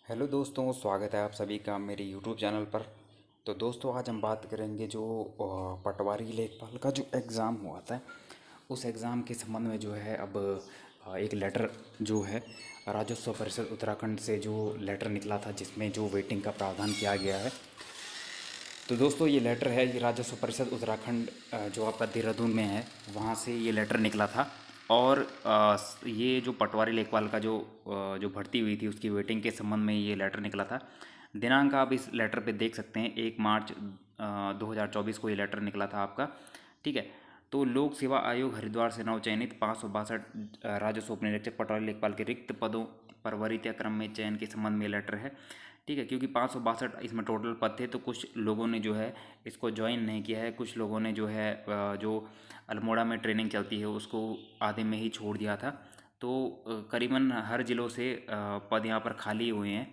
Hello दोस्तों, स्वागत है आप सभी का मेरे यूट्यूब चैनल पर। तो दोस्तों, आज हम बात करेंगे जो पटवारी लेखपाल का जो एग्ज़ाम हुआ था, उस एग्ज़ाम के संबंध में जो है अब एक लेटर जो है राजस्व परिषद उत्तराखंड से जो लेटर निकला था, जिसमें जो वेटिंग का प्रावधान किया गया है। तो दोस्तों, ये लेटर है, ये राजस्व परिषद उत्तराखंड जो आपका देहरादून में है, वहाँ से ये लेटर निकला था। और ये जो पटवारी लेखपाल का जो भर्ती हुई थी, उसकी वेटिंग के संबंध में ये लेटर निकला था। दिनांक आप इस लेटर पे देख सकते हैं, 1 मार्च 2024 को ये लेटर निकला था आपका। ठीक है। तो लोक सेवा आयोग हरिद्वार से नवचयनित 562 राजस्व उपनिरीक्षक पटवारी लेखपाल के रिक्त पदों पर वरीयता क्रम में चयन के संबंध में लेटर है। ठीक है, क्योंकि 562 इसमें टोटल पद थे, तो कुछ लोगों ने जो है इसको ज्वाइन नहीं किया है, कुछ लोगों ने जो है जो अल्मोड़ा में ट्रेनिंग चलती है उसको आधे में ही छोड़ दिया था। तो करीबन हर ज़िलों से पद यहाँ पर खाली हुए हैं।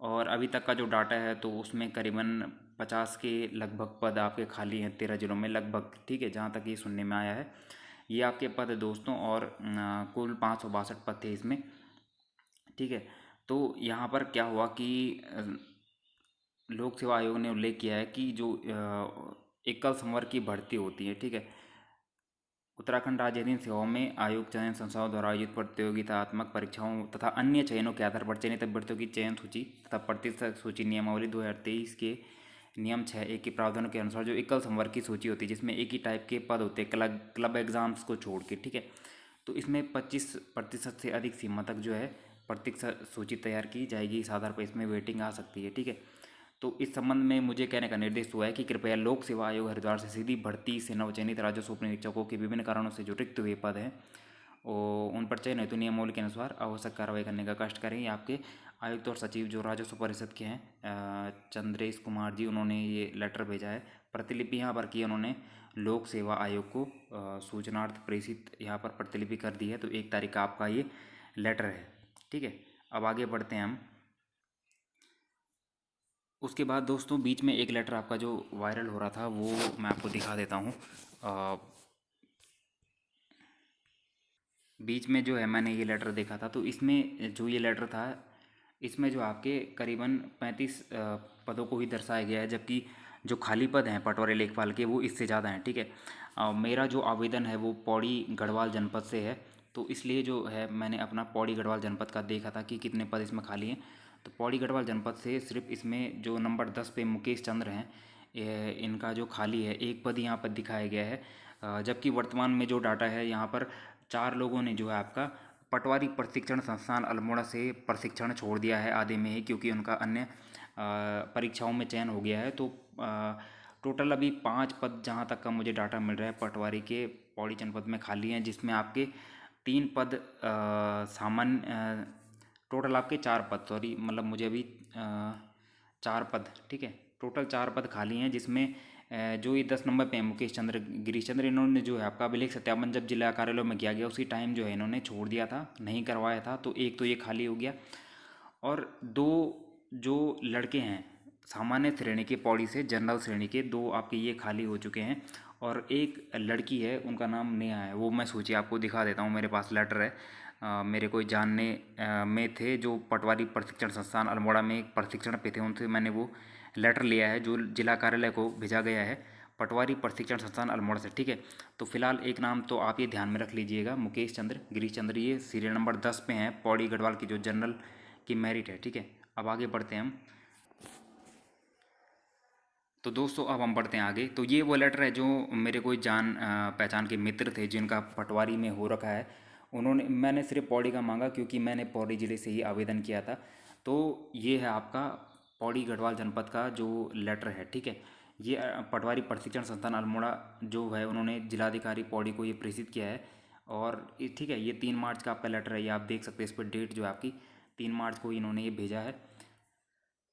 और अभी तक का जो डाटा है, तो उसमें करीबन 50 के लगभग पद आपके खाली हैं 13 ज़िलों में लगभग। ठीक है, जहाँ तक ये सुनने में आया है, ये आपके पद है दोस्तों। और कुल 562 पद थे इसमें। ठीक है। तो यहाँ पर क्या हुआ कि लोक सेवा आयोग ने उल्लेख किया है कि जो एकल संवर्ग की भर्ती होती है, ठीक है, उत्तराखंड राज्य अधीन सेवाओं में आयोग चयन संस्थाओं द्वारा आयोजित प्रतियोगितात्मक परीक्षाओं तथा अन्य चयनों के आधार पर चयनित अभ्यर्थियों की चयन सूची तथा प्रतिशत सूची नियमावली 2023 के नियम 6(1) के प्रावधानों के अनुसार जो एकल संवर्ग की सूची होती है, जिसमें एक ही टाइप के पद होते हैं क्लब एग्जाम्स को छोड़ के। ठीक है। तो इसमें 25% से अधिक सीमा तक जो है प्रतिशत सूची तैयार की जाएगी, इस आधार पर इसमें वेटिंग आ सकती है। ठीक है। तो इस संबंध में मुझे कहने का निर्देश हुआ है कि कृपया लोक सेवा आयोग हरिद्वार से सीधी भर्ती से नवचयनित राजस्व उपनिरीक्षकों के विभिन्न कारणों से जो रिक्त हुए पद हैं, उन पर चयन हेतु नियमावली के अनुसार आवश्यक कार्रवाई करने का कष्ट करें। ये आपके आयुक्त और सचिव जो राजस्व परिषद के हैं, चंद्रेश कुमार जी, उन्होंने ये लेटर भेजा है। प्रतिलिपि यहाँ पर की उन्होंने लोक सेवा आयोग को सूचनार्थ प्रेषित यहाँ पर प्रतिलिपि कर दी है। तो 1 तारीख का आपका ये लेटर है। ठीक है। अब आगे बढ़ते हैं हम। उसके बाद दोस्तों, बीच में एक लेटर आपका जो वायरल हो रहा था, वो मैं आपको दिखा देता हूँ। बीच में जो है मैंने ये लेटर देखा था, तो इसमें जो ये लेटर था, इसमें जो आपके करीबन 35 पदों को ही दर्शाया गया है, जबकि जो खाली पद हैं पटवारी लेखपाल के, वो इससे ज़्यादा हैं। ठीक है। मेरा जो आवेदन है वो पौड़ी गढ़वाल जनपद से है, तो इसलिए जो है मैंने अपना पौड़ी गढ़वाल जनपद का देखा था कि कितने पद इसमें खाली हैं। तो पौड़ी गढ़वाल जनपद से सिर्फ इसमें जो नंबर 10 पे मुकेश चंद्र हैं, इनका जो खाली है एक पद यहाँ पर दिखाया गया है। जबकि वर्तमान में जो डाटा है यहाँ पर 4 लोगों ने जो है आपका पटवारी प्रशिक्षण संस्थान अल्मोड़ा से प्रशिक्षण छोड़ दिया है आधे में ही, क्योंकि उनका अन्य परीक्षाओं में चयन हो गया है। तो टोटल अभी 5 पद जहाँ तक का मुझे डाटा मिल रहा है पटवारी के पौड़ी जनपद में खाली हैं, जिसमें आपके 3 पद सामान्य, टोटल आपके 4 पद, सॉरी, मतलब मुझे अभी 4 पद, ठीक है, टोटल 4 पद खाली हैं, जिसमें जो ये 10 नंबर पे हैं मुकेश चंद्र गिरीश चंद्र, इन्होंने जो है आपका अभिलेख सत्यापन जब जिला कार्यालय में किया गया, उसी टाइम जो है इन्होंने छोड़ दिया था, नहीं करवाया था। तो एक तो ये खाली हो गया। और 2 जो लड़के हैं सामान्य श्रेणी के, पौड़ी से जनरल श्रेणी के, 2 आपके ये खाली हो चुके हैं। और एक लड़की है, उनका नाम नेहा है, वो मैं सूची आपको दिखा देता हूँ, मेरे पास लेटर है। मेरे कोई जानने में थे जो पटवारी प्रशिक्षण संस्थान अल्मोड़ा में एक प्रशिक्षण पे थे, उनसे मैंने वो लेटर लिया है जो जिला कार्यालय को भेजा गया है, पटवारी प्रशिक्षण संस्थान अल्मोड़ा से। ठीक है। तो फिलहाल एक नाम तो आप ये ध्यान में रख लीजिएगा, मुकेश चंद्र गिरीश चंद्र, ये सीरियल नंबर 10 पे हैं, पौड़ी गढ़वाल की जो जनरल की मेरिट है। ठीक है। अब आगे बढ़ते हैं हम। तो दोस्तों, अब हम बढ़ते हैं आगे। तो ये वो लेटर है जो मेरे कोई जान पहचान के मित्र थे जिनका पटवारी में हो रखा है, उन्होंने, मैंने सिर्फ पौड़ी का मांगा क्योंकि मैंने पौड़ी ज़िले से ही आवेदन किया था। तो ये है आपका पौड़ी गढ़वाल जनपद का जो लेटर है। ठीक है। ये पटवारी प्रशिक्षण संस्थान अल्मोड़ा जो है, उन्होंने जिलाधिकारी पौड़ी को ये प्रेषित किया है। और ठीक है, ये 3 मार्च का आपका लेटर है, ये आप देख सकते हैं, इस पर डेट जो है आपकी 3 मार्च को इन्होंने ये भेजा है।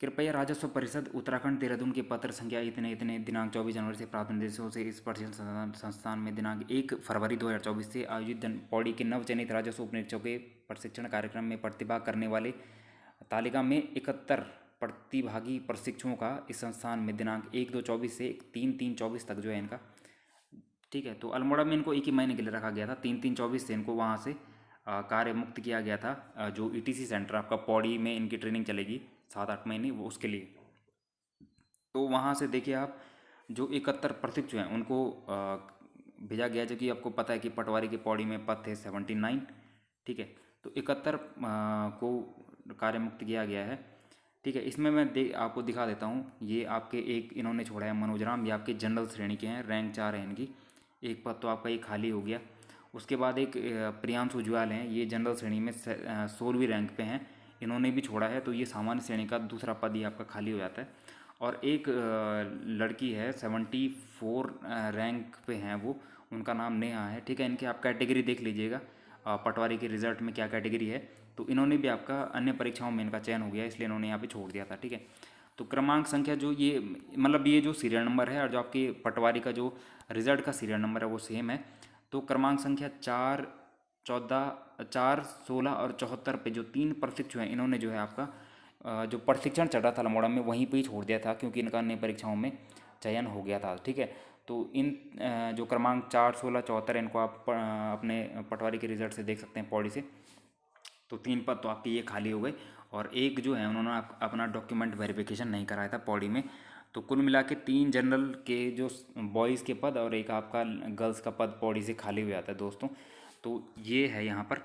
कृपया राजस्व परिषद उत्तराखंड देहरादून के पत्र संख्या इतने इतने दिनांक 24 जनवरी से प्राप्त निर्देशों से इस प्रशिक्षण संस्थान में दिनांक 1 फरवरी 2024 से आयोजित पौड़ी के नवचयनित राजस्व उपनिरीक्षकों के प्रशिक्षण कार्यक्रम में प्रतिभाग करने वाले तालिका में 71 प्रतिभागी प्रशिक्षुओं का इस संस्थान में दिनांक 1/2/24 से 3/3/24 तक जो है इनका। ठीक है। तो अल्मोड़ा में इनको एक ही महीने के लिए रखा गया था, 3/3/24 से इनको वहाँ से कार्य मुक्त किया गया था। जो ईटीसी सेंटर आपका पौड़ी में इनकी ट्रेनिंग चलेगी 7-8 महीने, वो उसके लिए। तो वहाँ से देखिए आप, जो 71 प्रशिक्षु हैं उनको भेजा गया, जो कि आपको पता है कि पटवारी के पौड़ी में पद थे 79, ठीक है। तो 71 को कार्य मुक्त किया गया है, ठीक है। इसमें मैं आपको दिखा देता हूँ। ये आपके एक इन्होंने छोड़ा है मनोज राम, ये आपके जनरल श्रेणी के हैं, रैंक 4 है इनकी। एक पद तो आपका ये खाली हो गया। उसके बाद एक प्रियांशु जुआल हैं, ये जनरल श्रेणी में 16वीं रैंक पे हैं, इन्होंने भी छोड़ा है। तो ये सामान्य श्रेणी का दूसरा पद ये आपका खाली हो जाता है। और एक लड़की है 74 रैंक पे हैं वो, उनका नाम नेहा है, ठीक है। इनके आप कैटेगरी देख लीजिएगा, पटवारी के रिजल्ट में क्या कैटेगरी है। तो इन्होंने भी आपका अन्य परीक्षाओं में इनका चयन हो गया, इसलिए इन्होंने यहाँ पे छोड़ दिया था, ठीक है। तो क्रमांक संख्या जो ये, मतलब ये जो सीरियल नंबर है और जो आपके पटवारी का जो रिजल्ट का सीरियल नंबर है वो सेम है। तो क्रमांक संख्या 4, 14, 4, 16 और 74 पे जो 3 प्रशिक्षु हैं, इन्होंने जो है आपका जो प्रशिक्षण चल रहा था अल्मोड़ा में वहीं पे ही छोड़ दिया था, क्योंकि इनका अन्य परीक्षाओं में चयन हो गया था, ठीक है। तो इन जो क्रमांक 4, 16, 74 इनको आप अपने पटवारी के रिजल्ट से देख सकते हैं पौड़ी से। तो 3 पद तो आपके ये खाली हो गए, और एक जो है उन्होंने अपना डॉक्यूमेंट वेरिफिकेशन नहीं कराया था पौड़ी में। तो कुल मिला के 3 जनरल के जो बॉयज़ के पद और एक आपका गर्ल्स का पद पौड़ी से खाली हो जाता है दोस्तों। तो ये है यहाँ पर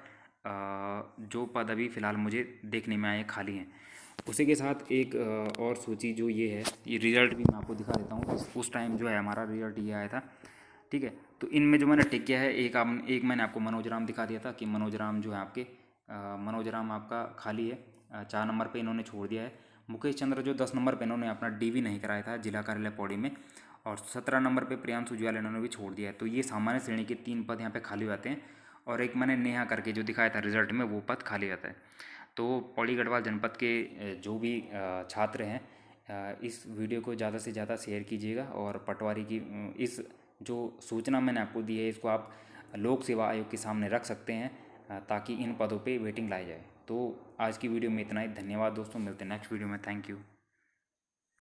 जो पद अभी फ़िलहाल मुझे देखने में आए खाली हैं। उसी के साथ एक और सूची जो ये है, ये रिज़ल्ट भी मैं आपको दिखा देता हूँ। उस टाइम जो है हमारा रिज़ल्ट ये आया था, ठीक है। तो इनमें जो मैंने टिक किया है, एक मैंने आपको मनोज राम दिखा दिया था कि मनोज राम जो है आपके मनोज राम आपका खाली है, 4 नंबर पे इन्होंने छोड़ दिया है। मुकेश चंद्र जो 10 नंबर पे इन्होंने अपना डीवी नहीं कराया था जिला कार्यालय पौड़ी में, और 17 नंबर पे प्रियांशु जुआल इन्होंने भी छोड़ दिया है। तो ये सामान्य श्रेणी के 3 पद यहाँ पे खाली हो जाते हैं, और एक मैंने नेहा करके जो दिखाया था रिजल्ट में, वो पद खाली जाता है। तो पौड़ी गढ़वाल जनपद के जो भी छात्र हैं, इस वीडियो को ज़्यादा से ज़्यादा शेयर कीजिएगा, और पटवारी की इस जो सूचना मैंने आपको दी है इसको आप लोक सेवा आयोग के सामने रख सकते हैं, ताकि इन पदों पे वेटिंग लाई जाए। तो आज की वीडियो में इतना ही। धन्यवाद दोस्तों, मिलते हैं नेक्स्ट वीडियो में। Thank you.